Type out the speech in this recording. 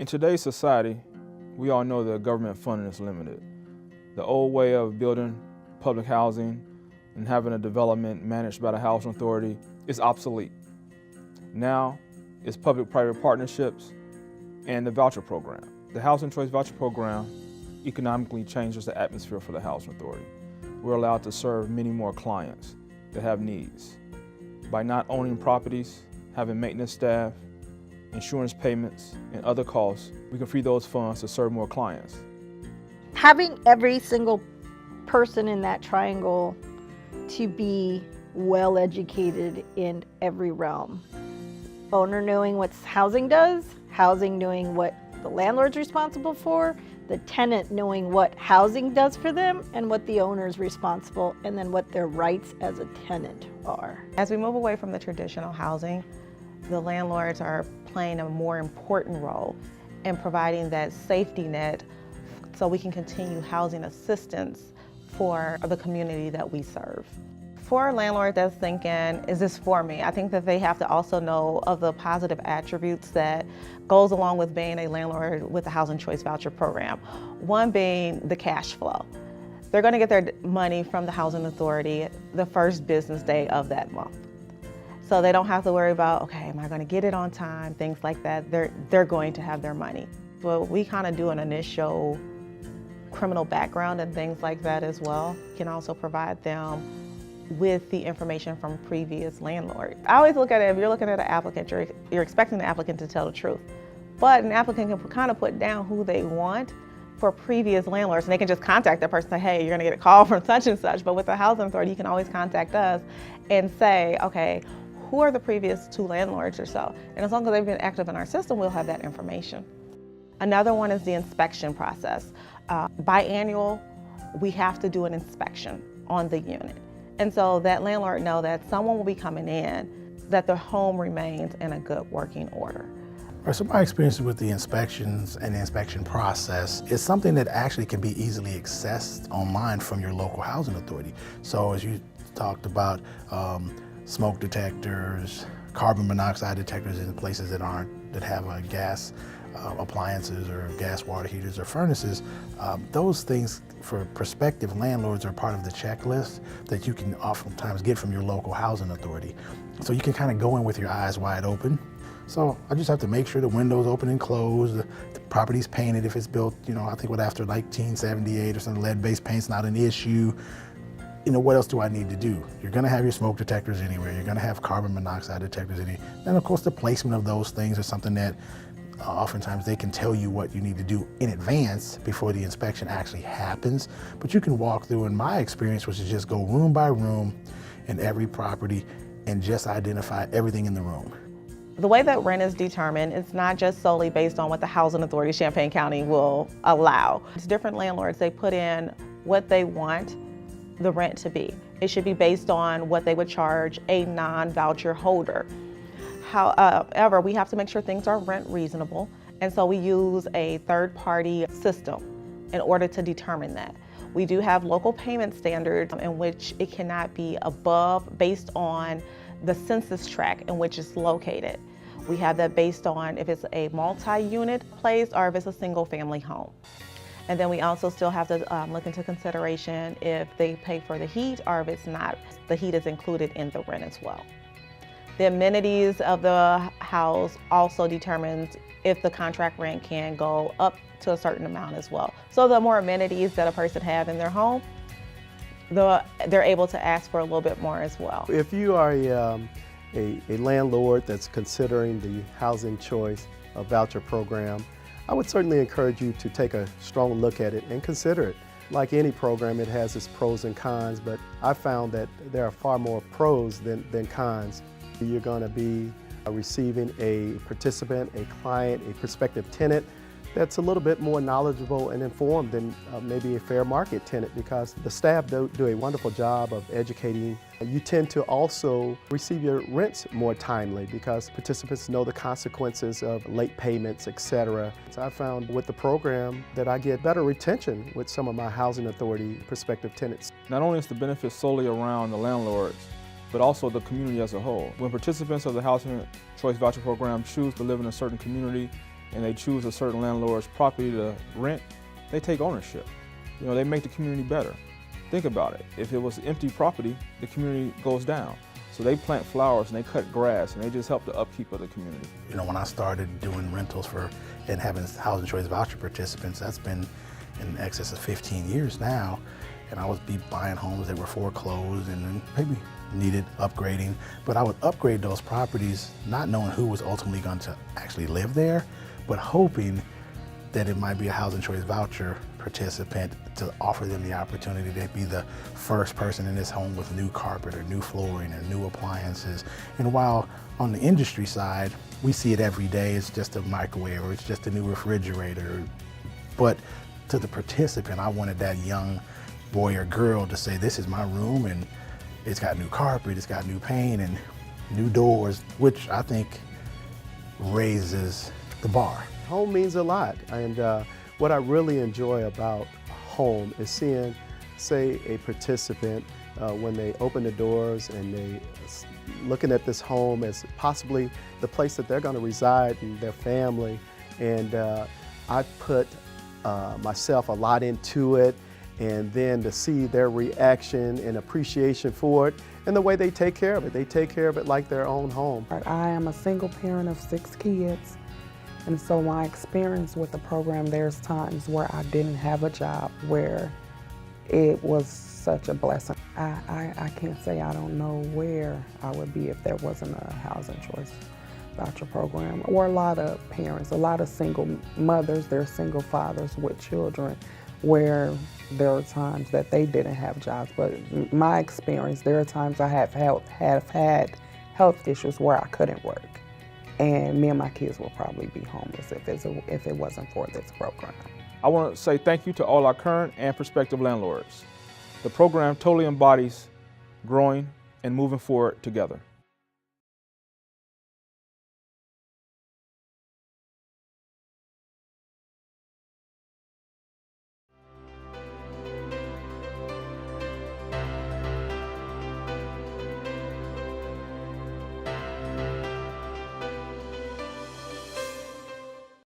In today's society, we all know that government funding is limited. The old way of building public housing and having a development managed by the Housing Authority is obsolete. Now, it's public-private partnerships and the voucher program. The Housing Choice Voucher Program economically changes the atmosphere for the Housing Authority. We're allowed to serve many more clients that have needs. By not owning properties, having maintenance staff, insurance payments, and other costs, we can free those funds to serve more clients. Having every single person in that triangle to be well educated in every realm. Owner knowing what housing does, housing knowing what the landlord's responsible for, the tenant knowing what housing does for them and what the owner's responsible, and then what their rights as a tenant are. As we move away from the traditional housing, the landlords are playing a more important role in providing that safety net so we can continue housing assistance for the community that we serve. For a landlord that's thinking, is this for me? I think that they have to also know of the positive attributes that goes along with being a landlord with the Housing Choice Voucher Program. One being the cash flow. They're going to get their money from the Housing Authority the first business day of that month. So they don't have to worry about, okay, am I going to get it on time, things like that. They're going to have their money. Well, we kind of do an initial criminal background and things like that as well. We can also provide them with the information from previous landlords. I always look at it, if you're looking at an applicant, you're expecting the applicant to tell the truth. But an applicant can kind of put down who they want for previous landlords, and they can just contact that person and say, hey, you're gonna get a call from such and such. But with the Housing Authority, you can always contact us and say, okay, who are the previous 2 landlords or so? And as long as they've been active in our system, we'll have that information. Another one is the inspection process. Biannual, we have to do an inspection on the unit. And so that landlord know that someone will be coming in, that the home remains in a good working order. So my experience with the inspections and the inspection process is something that actually can be easily accessed online from your local housing authority. So as you talked about, smoke detectors, carbon monoxide detectors in places that have gas appliances or gas water heaters or furnaces, those things for prospective landlords are part of the checklist that you can oftentimes get from your local housing authority. So you can kind of go in with your eyes wide open. So I just have to make sure the windows open and closed, the property's painted if it's built, I think after like 1978 or something, lead-based paint's not an issue. What else do I need to do? You're gonna have your smoke detectors anywhere. You're gonna have carbon monoxide detectors anywhere. And of course the placement of those things is something that oftentimes they can tell you what you need to do in advance before the inspection actually happens. But you can walk through, in my experience, which is just go room by room in every property and just identify everything in the room. The way that rent is determined, it's not just solely based on what the Housing Authority Champaign County will allow. It's different landlords, they put in what they want the rent to be. It should be based on what they would charge a non-voucher holder. However, we have to make sure things are rent reasonable, and so we use a third-party system in order to determine that. We do have local payment standards in which it cannot be above based on the census tract in which it's located. We have that based on if it's a multi-unit place or if it's a single-family home. And then we also still have to look into consideration if they pay for the heat or if it's not, the heat is included in the rent as well. The amenities of the house also determines if the contract rent can go up to a certain amount as well. So the more amenities that a person has in their home, they're able to ask for a little bit more as well. If you are a landlord that's considering the Housing Choice Voucher Program, I would certainly encourage you to take a strong look at it and consider it. Like any program, it has its pros and cons, but I found that there are far more pros than cons. You're going to be receiving a participant, a client, a prospective tenant that's a little bit more knowledgeable and informed than maybe a fair market tenant, because the staff do a wonderful job of educating. You tend to also receive your rents more timely because participants know the consequences of late payments, etc. So I found with the program that I get better retention with some of my housing authority prospective tenants. Not only is the benefit solely around the landlords, but also the community as a whole. When participants of the Housing Choice Voucher Program choose to live in a certain community, and they choose a certain landlord's property to rent, they take ownership. You know, they make the community better. Think about it. If it was empty property, the community goes down. So they plant flowers and they cut grass and they just help the upkeep of the community. You know, when I started doing rentals and having Housing Choice Voucher participants, that's been in excess of 15 years now. And I would be buying homes that were foreclosed and then maybe needed upgrading. But I would upgrade those properties not knowing who was ultimately going to actually live there, but hoping that it might be a Housing Choice Voucher participant to offer them the opportunity to be the first person in this home with new carpet or new flooring or new appliances. And while on the industry side, we see it every day, it's just a microwave or it's just a new refrigerator. But to the participant, I wanted that young boy or girl to say, this is my room and it's got new carpet, it's got new paint and new doors, which I think raises the bar. Home means a lot, and what I really enjoy about home is seeing, say, a participant when they open the doors and they looking at this home as possibly the place that they're going to reside and their family, and I put myself a lot into it, and then to see their reaction and appreciation for it and the way they take care of it. They take care of it like their own home. I am a single parent of 6 kids. And so my experience with the program, there's times where I didn't have a job where it was such a blessing. I can't say I don't know where I would be if there wasn't a Housing Choice Voucher Program, or a lot of parents, a lot of single mothers, they're single fathers with children, where there are times that they didn't have jobs. But my experience, there are times I have had health issues where I couldn't work. And me and my kids will probably be homeless if it wasn't for this program. I want to say thank you to all our current and prospective landlords. The program totally embodies growing and moving forward together.